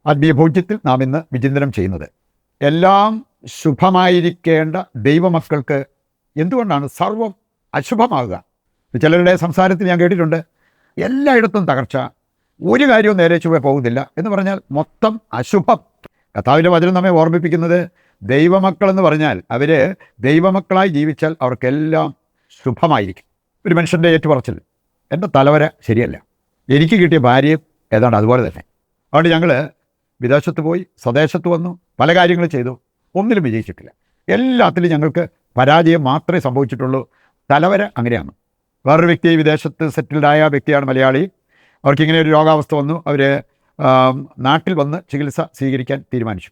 ആത്മീയ ഭോജ്യത്തിൽ നാം ഇന്ന് വിചിന്തനം ചെയ്യുന്നത് എല്ലാം ശുഭമായിരിക്കേണ്ട ദൈവമക്കൾക്ക് എന്തുകൊണ്ടാണ് സർവം അശുഭമാകുക? ചിലരുടെ സംസാരത്തിൽ ഞാൻ കേട്ടിട്ടുണ്ട്, എല്ലായിടത്തും തകർച്ച, ഒരു കാര്യവും നേരെ ചൊവ്വേ പോകുന്നില്ല എന്ന് പറഞ്ഞാൽ മൊത്തം അശുഭം. കർത്താവിൻ്റെ വചനം നമ്മെ ഓർമ്മിപ്പിക്കുന്നത് ദൈവമക്കളെന്ന് പറഞ്ഞാൽ അവർ ദൈവമക്കളായി ജീവിച്ചാൽ അവർക്കെല്ലാം ശുഭമായിരിക്കും. ഒരു മനുഷ്യൻ്റെ ഏറ്റുപറച്ചിൽ, എൻ്റെ തലവര ശരിയല്ല, എനിക്ക് കിട്ടിയ ഭാര്യയും ഏതാണ്ട് അതുപോലെ തന്നെ. അതുകൊണ്ട് ഞങ്ങൾ വിദേശത്ത് പോയി സ്വദേശത്ത് വന്നു, പല കാര്യങ്ങൾ ചെയ്തു, ഒന്നിലും വിജയിച്ചിട്ടില്ല. എല്ലാത്തിലും ഞങ്ങൾക്ക് പരാജയം മാത്രമേ സംഭവിച്ചിട്ടുള്ളൂ. തലവര അങ്ങനെയാണ്. വേറൊരു വ്യക്തി വിദേശത്ത് സെറ്റിൽഡായ വ്യക്തിയാണ്, മലയാളി. അവർക്കിങ്ങനെ ഒരു രോഗാവസ്ഥ വന്നു. അവർ നാട്ടിൽ വന്ന് ചികിത്സ സ്വീകരിക്കാൻ തീരുമാനിച്ചു.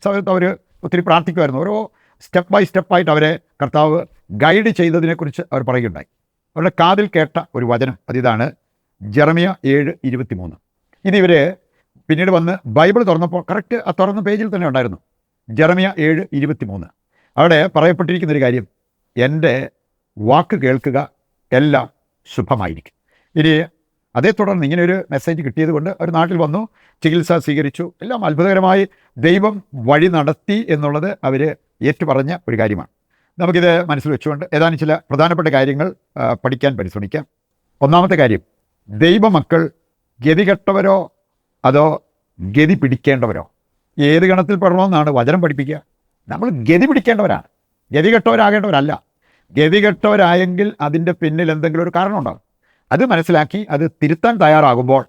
സമയത്ത് അവർ ഒത്തിരി പ്രാർത്ഥിക്കുമായിരുന്നു. ഓരോ സ്റ്റെപ്പ് ബൈ സ്റ്റെപ്പായിട്ട് അവരെ കർത്താവ് ഗൈഡ് ചെയ്തതിനെക്കുറിച്ച് അവർ പറയുകയുണ്ടായി. അവരുടെ കാതിൽ കേട്ട ഒരു വചനം അതിതാണ് ജെറമിയ 7:23. ഇതിവർ പിന്നീട് വന്ന് ബൈബിൾ തുറന്നപ്പോൾ കറക്റ്റ് ആ തുറന്ന പേജിൽ തന്നെ ഉണ്ടായിരുന്നു ജെറമിയ 7:23. അവിടെ പറയപ്പെട്ടിരിക്കുന്നൊരു കാര്യം, എൻ്റെ വാക്ക് കേൾക്കുക, എല്ലാം ശുഭമായിരിക്കും. ഇനി അതേ തുടർന്ന് ഇങ്ങനെയൊരു മെസ്സേജ് കിട്ടിയത് കൊണ്ട് അവർ നാട്ടിൽ വന്നു, ചികിത്സ സ്വീകരിച്ചു, എല്ലാം അത്ഭുതകരമായി ദൈവം വഴി നടത്തി എന്നുള്ളത് അവർ ഏറ്റുപറഞ്ഞ ഒരു കാര്യമാണ്. നമുക്കിത് മനസ്സിൽ വെച്ചുകൊണ്ട് ഏതാനും ചില പ്രധാനപ്പെട്ട കാര്യങ്ങൾ പഠിക്കാൻ പരിശ്രമിക്കാം. ഒന്നാമത്തെ കാര്യം, ദൈവമക്കൾ ഗതികെട്ടവരോ അതോ ഗതി പിടിക്കേണ്ടവരോ? ഏത് ഗണത്തിൽ പെടണമെന്നാണ് വചനം പഠിപ്പിക്കുക. നമ്മൾ ഗതി പിടിക്കേണ്ടവരാണ്, ഗതികെട്ടവരാകേണ്ടവരല്ല. ഗതികെട്ടവരായെങ്കിൽ അതിൻ്റെ പിന്നിൽ എന്തെങ്കിലും ഒരു കാരണം ഉണ്ടാകും. അത് മനസ്സിലാക്കി അത് തിരുത്താൻ തയ്യാറാകുമ്പോൾ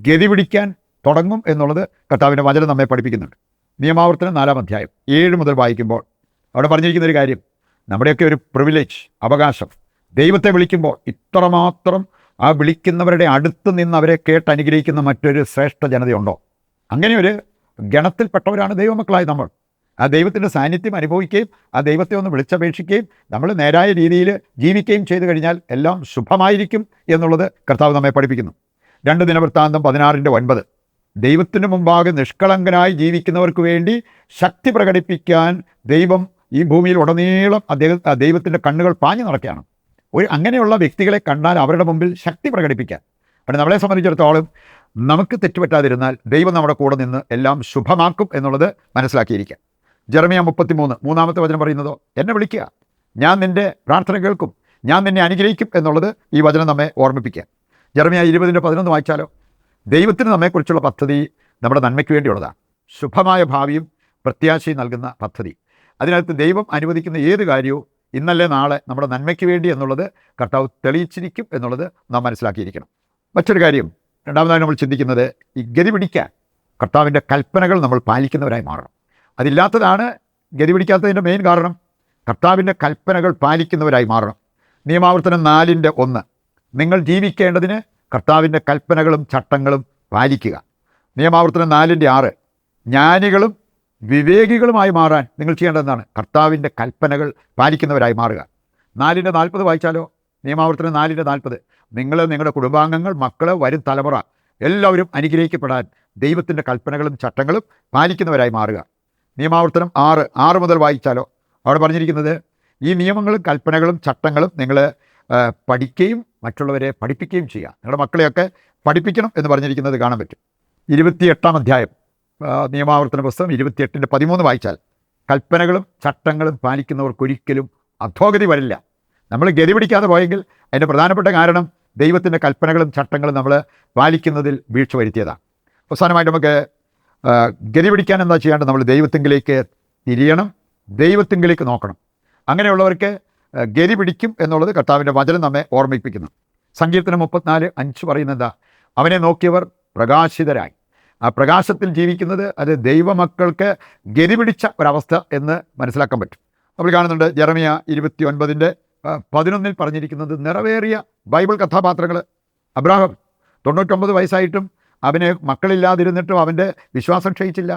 ഗതി പിടിക്കാൻ തുടങ്ങും എന്നുള്ളത് കർത്താവിൻ്റെ വചനം നമ്മെ പഠിപ്പിക്കുന്നുണ്ട്. നിയമാവർത്തനം 4-ാം അധ്യായം 7 മുതൽ വായിക്കുമ്പോൾ അവിടെ പറഞ്ഞിരിക്കുന്നൊരു കാര്യം, നമ്മുടെയൊക്കെ ഒരു പ്രിവിലേജ്, അവകാശം, ദൈവത്തെ വിളിക്കുമ്പോൾ ഇത്രമാത്രം ആ വിളിക്കുന്നവരുടെ അടുത്ത് നിന്ന് അവരെ കേട്ട് അനുഗ്രഹിക്കുന്ന മറ്റൊരു ശ്രേഷ്ഠ ജനതയുണ്ടോ? അങ്ങനെ ഒരു ഗണത്തിൽപ്പെട്ടവരാണ് ദൈവമക്കളായി നമ്മൾ. ആ ദൈവത്തിൻ്റെ സാന്നിധ്യം അനുഭവിക്കുകയും ആ ദൈവത്തെ ഒന്ന് വിളിച്ചപേക്ഷിക്കുകയും നമ്മൾ നേരായ രീതിയിൽ ജീവിക്കുകയും ചെയ്തു കഴിഞ്ഞാൽ എല്ലാം ശുഭമായിരിക്കും എന്നുള്ളത് കർത്താവ് നമ്മെ പഠിപ്പിക്കുന്നു. 2 ദിനവൃത്താന്തം 16:9. ദൈവത്തിന് മുമ്പാകെ നിഷ്കളങ്കനായി ജീവിക്കുന്നവർക്ക് വേണ്ടി ശക്തി പ്രകടിപ്പിക്കാൻ ദൈവം ഈ ഭൂമിയിൽ ഉടനീളം ദൈവത്തിൻ്റെ കണ്ണുകൾ പാഞ്ഞു നടക്കുകയാണ്. അങ്ങനെയുള്ള വ്യക്തികളെ കണ്ടാൽ അവരുടെ മുമ്പിൽ ശക്തി പ്രകടിപ്പിക്കാൻ. അവിടെ നമ്മളെ സംബന്ധിച്ചിടത്തോളം നമുക്ക് തെറ്റുപറ്റാതിരുന്നാൽ ദൈവം നമ്മുടെ കൂടെ നിന്ന് എല്ലാം ശുഭമാക്കും എന്നുള്ളത് മനസ്സിലാക്കിയിരിക്കാം. ജെറമിയ 33 3-ാമത്തെ വചനം പറയുന്നതോ, എന്നെ വിളിക്കുക, ഞാൻ നിൻ്റെ പ്രാർത്ഥന കേൾക്കും, ഞാൻ നിന്നെ അനുഗ്രഹിക്കും എന്നുള്ളത് ഈ വചനം നമ്മെ ഓർമ്മിപ്പിക്കുക. ജെറമിയ 20:11 വായിച്ചാലോ, ദൈവത്തിന് നമ്മെക്കുറിച്ചുള്ള പദ്ധതി നമ്മുടെ നന്മയ്ക്ക് വേണ്ടിയുള്ളതാണ്, ശുഭമായ ഭാവിയും പ്രത്യാശയും നൽകുന്ന പദ്ധതി. അതിനകത്ത് ദൈവം അനുവദിക്കുന്ന ഏത് കാര്യവും ഇന്നല്ലേ നാളെ നമ്മുടെ നന്മയ്ക്ക് വേണ്ടി എന്നുള്ളത് കർത്താവ് തെളിയിച്ചിരിക്കും എന്നുള്ളത് നാം മനസ്സിലാക്കിയിരിക്കണം. മറ്റൊരു കാര്യം, രണ്ടാമതായി നമ്മൾ ചിന്തിക്കുന്നത്, ഈ ഗതി പിടിക്കാൻ കർത്താവിൻ്റെ കൽപ്പനകൾ നമ്മൾ പാലിക്കുന്നവരായി മാറണം. അതില്ലാത്തതാണ് ഗതി പിടിക്കാത്തതിൻ്റെ മെയിൻ കാരണം. കർത്താവിൻ്റെ കൽപ്പനകൾ പാലിക്കുന്നവരായി മാറണം. നിയമാവർത്തനം 4:1, നിങ്ങൾ ജീവിക്കേണ്ടതിന് കർത്താവിൻ്റെ കൽപ്പനകളും ചട്ടങ്ങളും പാലിക്കുക. നിയമാവർത്തനം 4:6, ജ്ഞാനികളും വിവേകികളുമായി മാറാൻ നിങ്ങൾ ചെയ്യേണ്ടതെന്നാണ് കർത്താവിൻ്റെ കൽപ്പനകൾ പാലിക്കുന്നവരായി മാറുക. 4:40 വായിച്ചാലോ, നിയമാവർത്തനം 4:40, നിങ്ങൾ, നിങ്ങളുടെ കുടുംബാംഗങ്ങൾ, മക്കൾ, വരും തലമുറ എല്ലാവരും അനുഗ്രഹിക്കപ്പെടാൻ ദൈവത്തിൻ്റെ കൽപ്പനകളും ചട്ടങ്ങളും പാലിക്കുന്നവരായി മാറുക. നിയമാവർത്തനം 6 മുതൽ വായിച്ചാലോ, അവിടെ പറഞ്ഞിരിക്കുന്നത് ഈ നിയമങ്ങളും കൽപ്പനകളും ചട്ടങ്ങളും നിങ്ങൾ പഠിക്കുകയും മറ്റുള്ളവരെ പഠിപ്പിക്കുകയും ചെയ്യുക. നിങ്ങളുടെ മക്കളെയൊക്കെ പഠിപ്പിക്കണം എന്ന് പറഞ്ഞിരിക്കുന്നത് കാണാൻ പറ്റും. 28-ാം അധ്യായം നിയമാവർത്തന പുസ്തകം 28:13 വായിച്ചാൽ, കൽപ്പനകളും ചട്ടങ്ങളും പാലിക്കുന്നവർക്കൊരിക്കലും അധോഗതി വരില്ല. നമ്മൾ ഗതി പിടിക്കാതെ പോയെങ്കിൽ അതിൻ്റെ പ്രധാനപ്പെട്ട കാരണം ദൈവത്തിൻ്റെ കൽപ്പനകളും ചട്ടങ്ങളും നമ്മൾ പാലിക്കുന്നതിൽ വീഴ്ച വരുത്തിയതാണ്. അവസാനമായിട്ട് നമുക്ക് ഗതി പിടിക്കാൻ എന്താ ചെയ്യേണ്ടത്? നമ്മൾ ദൈവത്തിങ്കിലേക്ക് തിരിയണം, ദൈവത്തിങ്കിലേക്ക് നോക്കണം. അങ്ങനെയുള്ളവർക്ക് ഗതി പിടിക്കും എന്നുള്ളത് കർത്താവിൻ്റെ വചനം നമ്മെ ഓർമ്മിപ്പിക്കുന്നു. സങ്കീർത്തനം 34:5 പറയുന്നത് എന്താ? അവനെ നോക്കിയവർ പ്രകാശിതരായി. ആ പ്രകാശത്തിൽ ജീവിക്കുന്നത് അത് ദൈവമക്കൾക്ക് ഗതി പിടിച്ച ഒരവസ്ഥ എന്ന് മനസ്സിലാക്കാൻ പറ്റും. നമ്മൾ കാണുന്നുണ്ട് ജെറമിയ 29:11 പറഞ്ഞിരിക്കുന്നത് നിറവേറിയ ബൈബിൾ കഥാപാത്രങ്ങൾ. അബ്രാഹാം 99 വയസ്സായിട്ടും അവന് മക്കളില്ലാതിരുന്നിട്ടും അവൻ്റെ വിശ്വാസം ക്ഷയിച്ചില്ല.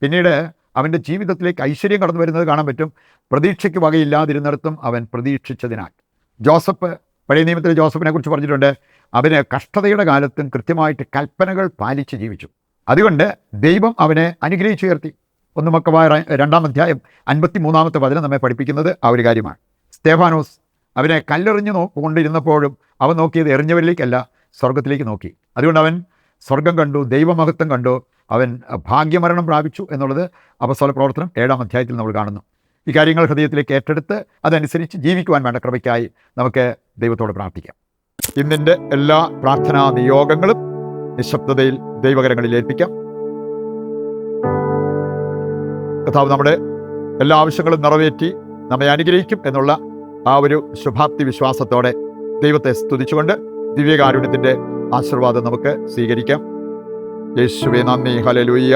പിന്നീട് അവൻ്റെ ജീവിതത്തിലേക്ക് ഐശ്വര്യം കടന്നു വരുന്നത് കാണാൻ പറ്റും. പ്രതീക്ഷയ്ക്ക് വകയില്ലാതിരുന്നിടത്തും അവൻ പ്രതീക്ഷിച്ചതിനാൽ. ജോസഫ്, പഴയ നിയമത്തിൽ ജോസഫിനെ കുറിച്ച് പറഞ്ഞിട്ടുണ്ട്, അവന് കഷ്ടതയുടെ കാലത്തും കൃത്യമായിട്ട് കൽപ്പനകൾ പാലിച്ച് ജീവിച്ചു. അതുകൊണ്ട് ദൈവം അവനെ അനുഗ്രഹിച്ചുയർത്തി. 1 മക്കവായ 2-ാം അധ്യായം 53-ാമത്തെ വചനം നമ്മെ പഠിപ്പിക്കുന്നത് ആ ഒരു കാര്യമാണ്. സ്തേഫാനോസ്, അവനെ കല്ലെറിഞ്ഞ് കൊണ്ടിരുന്നപ്പോഴും അവൻ നോക്കിയത് എറിഞ്ഞവരിലേക്കല്ല, സ്വർഗത്തിലേക്ക് നോക്കി. അതുകൊണ്ട് അവൻ സ്വർഗം കണ്ടു, ദൈവമഹത്വം കണ്ടു, അവൻ ഭാഗ്യമരണം പ്രാപിച്ചു എന്നുള്ളത് അപ്പസ്തോല പ്രവർത്തനം 7-ാം അധ്യായത്തിൽ നമ്മൾ കാണുന്നു. ഈ കാര്യങ്ങൾ ഹൃദയത്തിലേക്ക് ഏറ്റെടുത്ത് അതനുസരിച്ച് ജീവിക്കുവാൻ വേണ്ട കൃപയ്ക്കായി നമുക്ക് ദൈവത്തോട് പ്രാർത്ഥിക്കാം. ഇന്നിൻ്റെ എല്ലാ പ്രാർത്ഥനാ നിയോഗങ്ങളും നിശബ്ദതയിൽ ദൈവകരങ്ങളിൽ ഏൽപ്പിക്കാം. കർത്താവ് നമ്മുടെ എല്ലാ ആവശ്യങ്ങളും നിറവേറ്റി നമ്മെ അനുഗ്രഹിക്കും എന്നുള്ള ആ ഒരു ശുഭാപ്തി വിശ്വാസത്തോടെ ദൈവത്തെ സ്തുതിച്ചുകൊണ്ട് ദിവ്യകാരുണ്യത്തിൻ്റെ ആശീർവാദം നമുക്ക് സ്വീകരിക്കാം. യേശുവേ നന്ദി, ഹല്ലേലൂയ.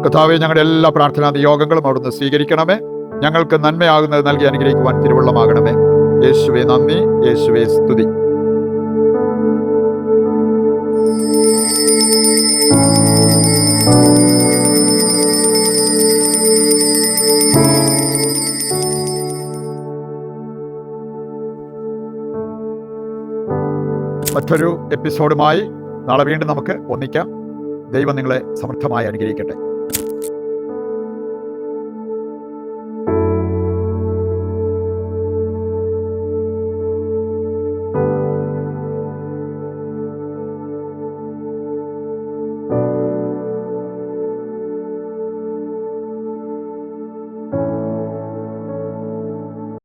കർത്താവേ, ഞങ്ങളുടെ എല്ലാ പ്രാർത്ഥനാ നിയോഗങ്ങളും അവിടുന്ന് സ്വീകരിക്കണമേ. ഞങ്ങൾക്ക് നന്മയാകുന്നത് നൽകി അനുഗ്രഹിക്കുവാൻ തിരുവുള്ളമാകണമേ. യേശുവേ നന്ദി, യേശുവേ സ്തുതി. മറ്റൊരു എപ്പിസോഡുമായി നാളെ വീണ്ടും നമുക്ക് ഒന്നിക്കാം. ദൈവം നിങ്ങളെ സമൃദ്ധമായി അനുഗ്രഹിക്കട്ടെ.